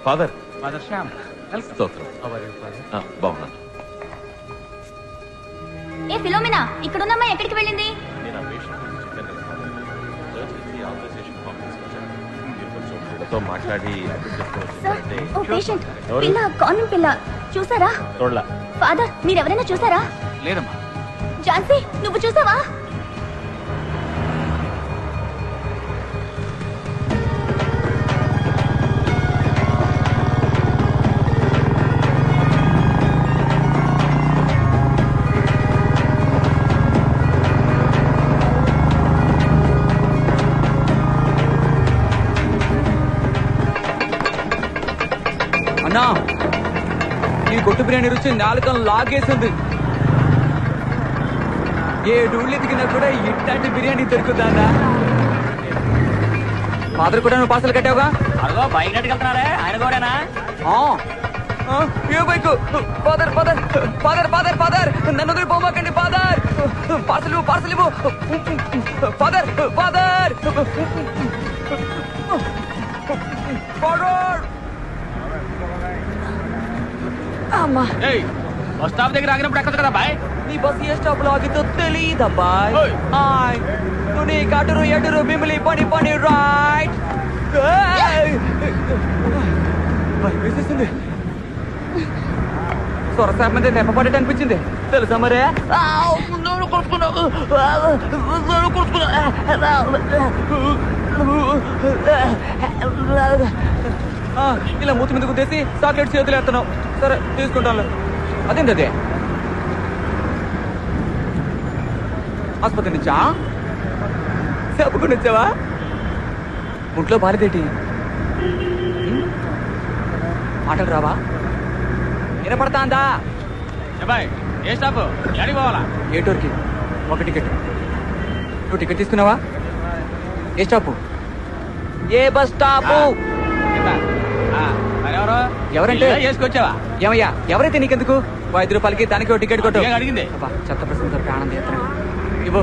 Father. Father Shyam. స్తోత్రం. బాగున్నాను. ఏ Philomena, ఇక్కడున్నమ్మా ఎక్కడికి వెళ్ళింది? నేను ఆ పేషెంట్ గురించి చెప్పాను కదా ఫాదర్. చర్చ్ నుంచి ఆథరైజేషన్ కాంప్లెక్స్ వచ్చాను. మీరు కొంచెం వీళ్ళతో మాట్లాడి అడ్మిట్ చేసుకోవచ్చు. ఓ పేషెంట్ పిల్ల, కాన్వెంట్ పిల్ల చూసారా? చూడలా. ఫాదర్ మీరెవరైనా చూసారా? లేదమ్మా. ఝాన్సీ నువ్వు చూసావా? అన్నా, ఈ కొట్టు బిర్యానీ రుచి నాలుకం లాగేసింది. ఏ డూళ్ళు ఎదిగినా కూడా ఇట్లాంటి బిర్యానీ దొరుకుతుందా? ఫాదర్ కూడా నువ్వు పార్సల్ కట్టావుగా? అదిగో బైక్ వెళ్తున్నారే, ఆయన కూడానా? ఏ bike? Father father father father father నన్ను వదిలి పోమాకండి ఫాదర్. పార్సల్ ఇవ్వు, పార్సల్ ఇవ్వు ఫాదర్ ఫాదర్ ఫాదర్. అమ్మా, బస్ స్టాప్ దగ్గర ఆగినప్పుడు ఎక్కడ కదా బాయ్? నీ బస్ ఏ స్టాప్ లో ఆగితో తెలియదబ్బాయ్. నువ్వు నీ కటురు ఎటురు మిమ్మల్ని పని పని రైట్ వేసేసింది. సొరసాప్ మీద నెప్పపడేట అనిపించింది తెలుసా మరే. ఇలా మూతి మీద గుద్దేసి చాక్లెట్ చేతులు ఎత్తున్నావు. సరే తీసుకుంటాను. అదేంటి అదే ఆసుపత్రి నుంచా? చెప్పుకుని వచ్చావా? ఒంట్లో బాలేదేటి? మాటలు రావా? వినపడతాందా? బాయ్ ఏ స్టాప్? ఎక్కడికి పోవాలా? ఏటూరుకి ఒక టికెట్. నువ్వు టికెట్ తీసుకున్నావా? ఏ స్టాపు? ఏ బస్ స్టాపు? ఎవరంటే వేసుకొచ్చావా? ఏమయ్యా, ఎవరైతే నీకెందుకు? 5 రూపాయలకి దానికి టికెట్ కొట్టు. అడిగింది చెత్త ప్రశ్నతో ఆనందం ఎత్తనా ఇవ్వు.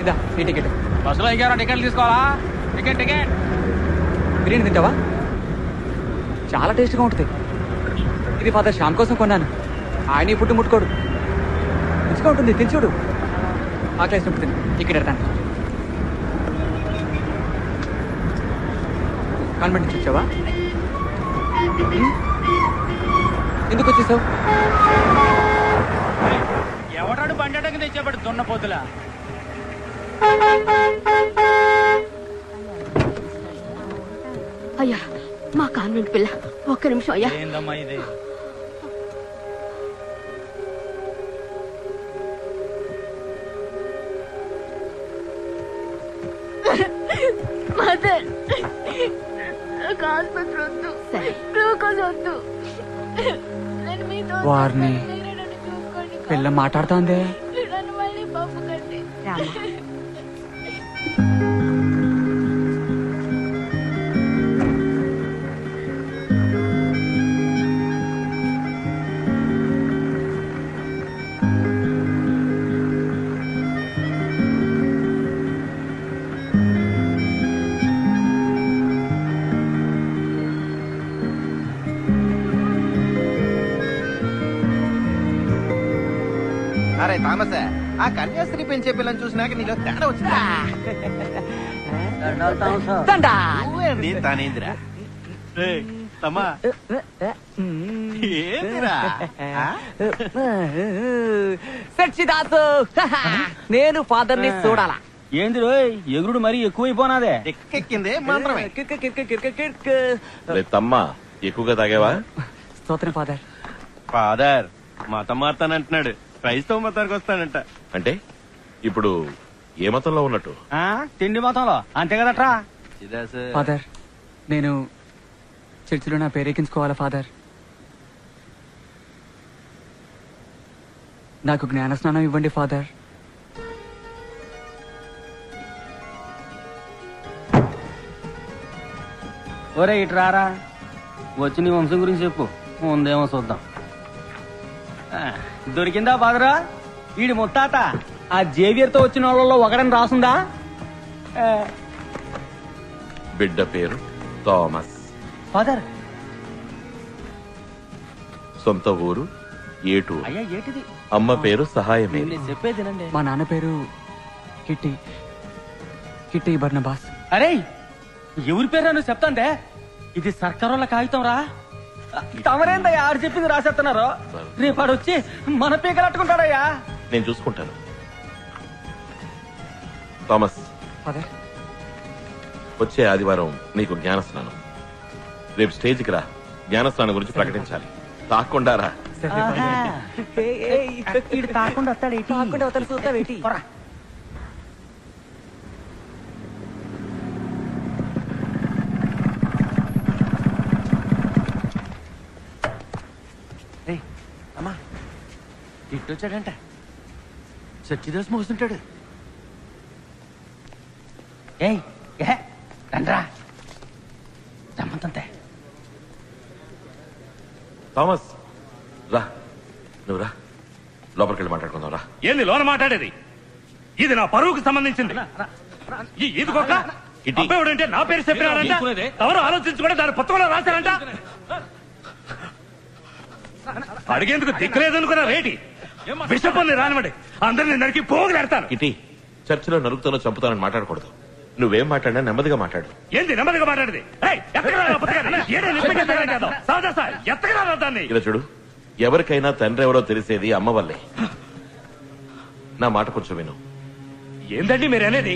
ఇదా ఈ టికెట్. బస్సులో ఇంకెవరో టికెట్లు తీసుకోవాలా? Ticket ticket. బిర్యానీ తింటావా? చాలా టేస్ట్గా ఉంటుంది. ఇది ఫాదర్ శ్యామ్ కోసం కొన్నాను. ఆయన ఈ ఫుడ్ ముట్టుకోడు. రుచిగా ఉంటుంది, తినచూడు. ఆకలేసినప్పుడు తిని ఇక్కడ ఎడతాను. కాన్వెంట్ నుంచి వచ్చావా? ఎందుకు వచ్చేసావు? ఎవడాడు బండకి తెచ్చేపడు దున్నపోతులా. అయ్యా మా కాన్వెంట్ పిల్ల, ఒక్క నిమిషం అయ్యా. ఏందమ్మా ఇది? మదర్ ఆసుపత్రి వద్దు, గ్లూకోజ్ వద్దు. వారిని పిల్ల మాట్లాడుతోంది. మళ్ళీ పప్పు కట్టి అరే థామస్, ఆ కన్యాస్త్రీ పెంచే పిల్లని చూసినాక నీలో తేడా వచ్చిందా? నువ్వేంది తానేందిరా? తమ్మా ఏందిరా? సచ్చిదాసు, నేను ఫాదర్ ని చూడాలా? ఏంది రోయ్, ఎగురుడు మరీ ఎక్కువైపోనాదే. ఎక్కెక్కిందే మంత్రమే. తమ్మా ఎక్కువగా తాగావా? స్తోత్రం ఫాదర్. ఫాదర్ మతం మారుతానంటున్నాడు. క్రైస్తవ మతానికి వస్తాడంట. అంటే ఇప్పుడు ఏ మతంలో ఉన్నట్టు? తిండి మతంలో అంతే కదట్రా. ఫాదర్, నేను చర్చిలో నా పేరెక్కించుకోవాలా ఫాదర్? నాకు జ్ఞాన స్నానం ఇవ్వండి ఫాదర్. ఒరే ఇట్రారా, వచ్చి నీ వంశం గురించి చెప్పు, ముందేమో చూద్దాం. దొరికిందా బాదరా? వీడి ముత్తాత ఆ జేవియర్ తో వచ్చిన వాళ్ళలో ఒకడని రాసుందా? బిడ్డ పేరు థామస్. ఫాదర్, సొంత ఊరు ఏటూరు. అయ్యా ఏటిది? అమ్మ పేరు సహాయమే. నేను చెప్పేదేనండి. మా నాన్న పేరు కిట్టి కిట్టి బర్నబాస్. అరే ఎవరి పేరు నువ్వు చెప్తాందే? ఇది సర్కారోళ్ళ కాగితం రా. తమరేందయ్యా ఆడు చెప్పింది రాసేస్తున్నారు? రేపు ఆడు వచ్చి మన పీకలట్టుకుంటాడయ్యా. నేను చూసుకుంటాను. థామస్, ఫాదర్, వచ్చే ఆదివారం నీకు జ్ఞానస్నానం. రేపు స్టేజ్కి రా, జ్ఞానస్నానం గురించి ప్రకటించాలి. తాకుండా రా. తాకుండా వస్తాడేటి? అమ్మా ఇట్టొచ్చాడంట. సచ్చిదాస్ మోస్తుంటాడు. ఏయ్ రండ్రా రమ్మంతంతే. థామస్ రా, నువ్వు రా, లోపలికి వెళ్ళి మాట్లాడుకుందాం రా. ఏంది లోన మాట్లాడేది? ఇది నా పరువుకు సంబంధించింది. ఈ ఈదుకోక అబ్బాయిడంటే నా పేరు చెప్పినారంట. ఎవరు ఆలోచించుకుంటే దాని పుస్తకంలో రాశారంట. అడిగేందుకు దిక్కులేదనుకున్న రేటి విషపల్ని రానివ్వండి, అందరినీ నరికి పోగులేడతాను. ఇటీ, చర్చిలో నరుకుతానో చంపుతానని మాట్లాడకూడదు. నువ్వేం మాట్లాడినా నెమ్మదిగా మాట్లాడు. ఏంది నెమ్మదిగా మాట్లాడేది? దాన్ని ఇలా చూడు, ఎవరికైనా తండ్రి ఎవరో తెలిసేది అమ్మ వల్లే. నా మాట కొంచెం విను. ఏందండి మీరు అనేది?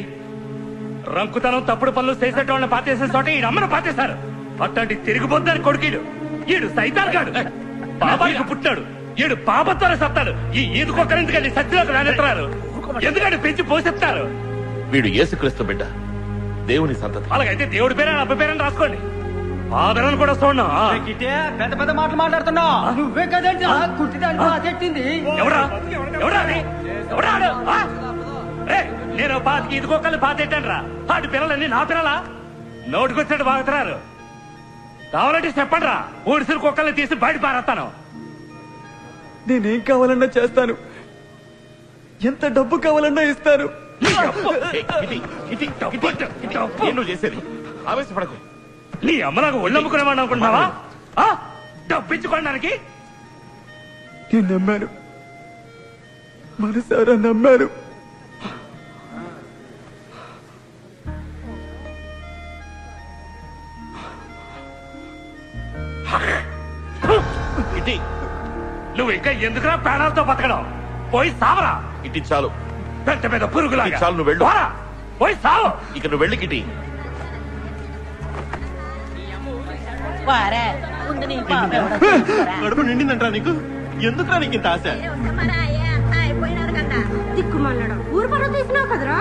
రంకుతనం తప్పుడు పనులు చేసేటోళ్ళని పాతేసే చోట ఈ అమ్మను పాతేశారు. అట్లాంటి తిరిగిపోద్దని కొడుకీడు. ఈడు సైతాన్ గాడు. పాపానికి పుట్టాడు. ఈడు పాపత్వర సత్తాడు. ఈ ఈదుకొక్కరెందుకండి సత్యలోకి రానెత్తారు? ఎందుకంటే పెంచి పోషిస్తారు. వీడు యేసుక్రీస్తు బిడ్డ, దేవుని సంతతి. అలాగైతే దేవుడి పేరు అబ్బాయి పేరని రాసుకోండి. ఆదరణ కూడా చూడండి. పెద్ద పెద్ద మాటలు మాట్లాడుతున్నావు. నువ్వే కదండి చెట్టింది. ఎవరా ఎవరా అది? ఎవరా ఆడు? ఆ? ఏయ్, నేను పాతికి ఇదికొక్కలు పాతెట్టాను రా. వాటి పిల్లలన్నీ నా పిల్లలా? నోటికొచ్చాడు బాగుతున్నారు. కావాలంటే చెప్పండి రా, ఊడిసిరి కుక్కల్ని తీసి బయట పారేస్తాను. నేనేం కావాలన్నా చేస్తాను, ఎంత డబ్బు కావాలన్నా ఇస్తాను. ఏం నువ్వు చేసేది? ఆవేశపడకు. నీ అమ్మలాగా ఒళ్ళమ్ముకునేవాడు అనుకుంటున్నావా? డబ్బిచ్చుకోవడానికి నేను నమ్మాను, మనసారా నమ్మాను. ఇటీ, నువ్వు ఇంకా ఎందుకురా ప్రాణాలతో బతకడం? పోయి సావరా. ఇటీ చాలు, పెద్ద పెద్ద పురుగులాగా. చాలు, నువ్వు వెళ్ళు. పోరా, పోయి సావు. ఇక నువ్వు వెళ్ళి కిటీ. కడుపు నిండిందంటరా నీకు? ఎందుకురా నీకు ఇంత ఆశ? దిక్కుమన్నాడు ఊరు పరువు తీసినావు కదరా.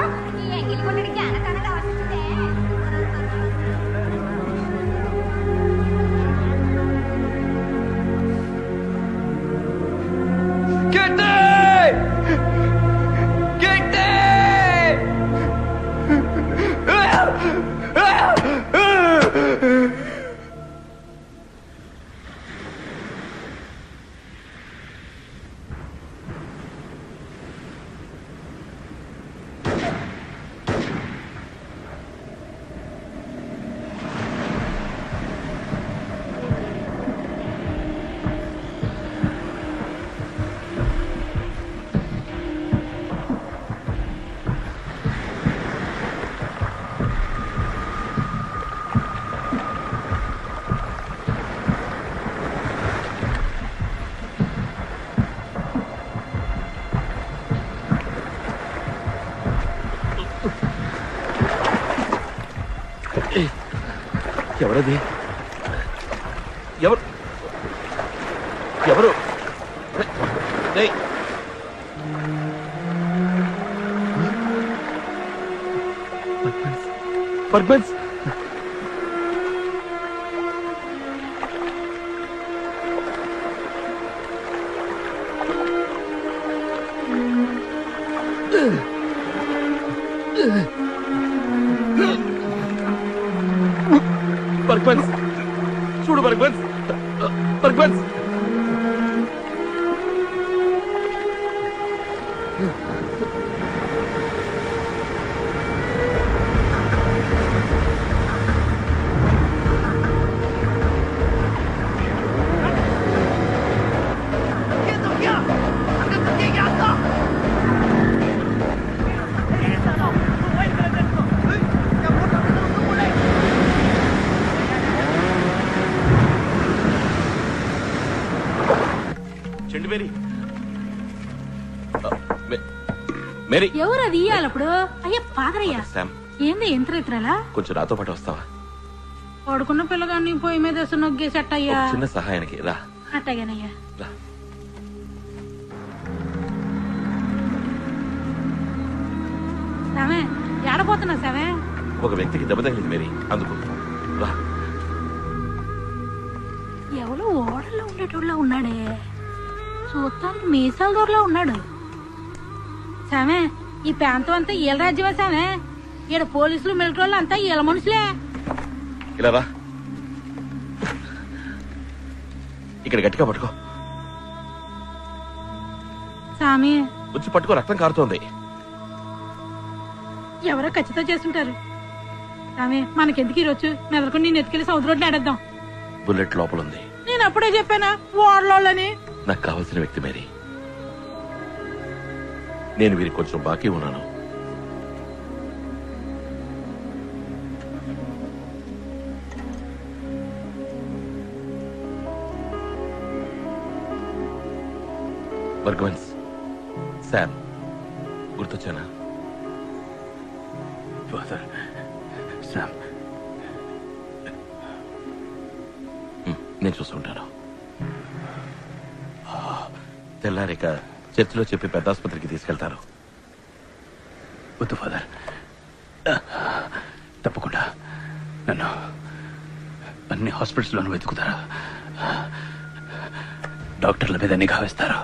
ఎవరది? ఎవరు ఎవరు? పర్పన్స్. బర్గ్మన్స్, చూడు బర్గ్మన్స్, బర్గ్మన్స్. మేరీ మేరీ ఎవరు అది ఇయ్యాలప్పుడు అయ్యా పాదరయ్యా శామ్ ఏంది యంత్రిత్రాలా కొంచెం నాతో పాటు వస్తావా? పడుకున్న పిల్లగాన్ని పొయ్యి మీద వేసి నొగ్గేసి అట్టయ్యా. ఒక చిన్న సహాయానికి రా. అట్టగానయ్యా. రా. సమే ఏడపోతున్నా సమే. ఒక వ్యక్తికి దెబ్బ తగిలింది మేరీ, అందుకు రా. ఎవరో ఓడల్లో ఉండేటోళ్ళ ఉన్నాడే, చూస్తానికి మీసాల దూరలో ఉన్నాడు. సమే ఈ ప్రాంతం అంతా ఈల రాజ్యమే సమే. ఈడ పోలీసులు మిలిటరీ వాళ్ళు అంతా ఈల మనుషులే. ఇలా రా. ఇక్కడ గట్టిగా పట్టుకో. సామి వచ్చి పట్టుకో, రక్తం కారుతోంది. ఎవరో ఖచ్చితంగా చేస్తుంటారు. సామి మనకెందుకు ఈరోజు మెదలుకొని నేను ఎత్తుకెళ్లి సముద్రంలో ఆడేద్దాం. బుల్లెట్ లోపల ఉంది. నేను అప్పుడే చెప్పానా ఓడలోళ్ళని. నాకు కావాల్సిన వ్యక్తి మేరీ. నేను వీరికి కొంచెం బాకీ ఉన్నాను. బర్గవన్స్, శామ్ గుర్తొచ్చానా? ఫాదర్ శామ్, నేను చూస్తుంటాను. తెల్లారిక చర్చిలో చెప్పి పెద్ద ఆసుపత్రికి తీసుకెళ్తారు. వద్దు ఫాదర్, తప్పకుండా నన్ను అన్ని హాస్పిటల్స్లోనూ వెతుకుతారు. డాక్టర్ల మీద నిఘా వేస్తారు.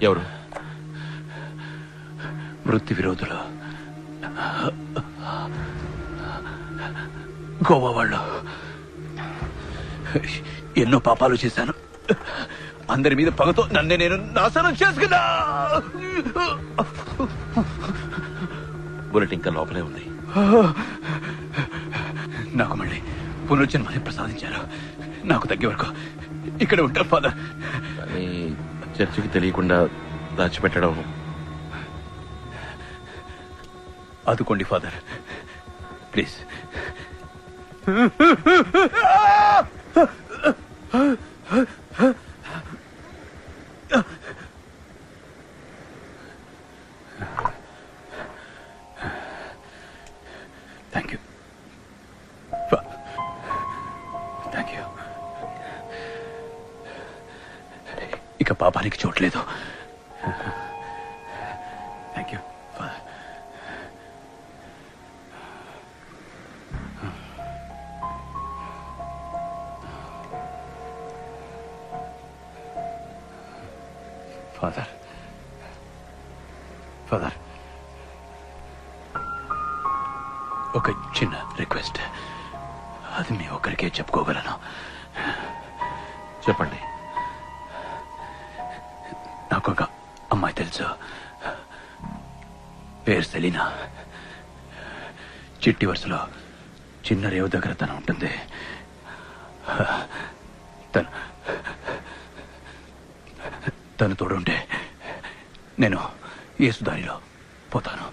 ఎవరు? వృత్తి విరోధులు, గోవా వాళ్ళు. ఎన్నో పాపాలు చేశాను. అందరి మీద పగతో నన్నే నేను నాశనం చేసుకున్నా. బుల్లెట్ ఇంకా లోపలే ఉంది. నాకు మళ్ళీ పునర్జన్మని ప్రసాదించారు. నాకు తగ్గే వరకు ఇక్కడ ఉంటారు ఫాదర్. కానీ చర్చికి తెలియకుండా దాచిపెట్టడం. ఆదుకోండి father, please. Thank you, thank you. ఇక పాపానికి చోట్లేదు. Thank you father. Father, father, ఒక చిన్న రిక్వెస్ట్. అది మీ ఒక్కరికే చెప్పుకోగలను. చెప్పండి. నాకు ఒక అమ్మాయి తెలుసు, పేరు సెలీనా. చిట్టి వరుసలో చిన్న రేవు దగ్గర తను ఉంటుంది. తను తోడుంటే నేను యేసు దారిలో పోతాను.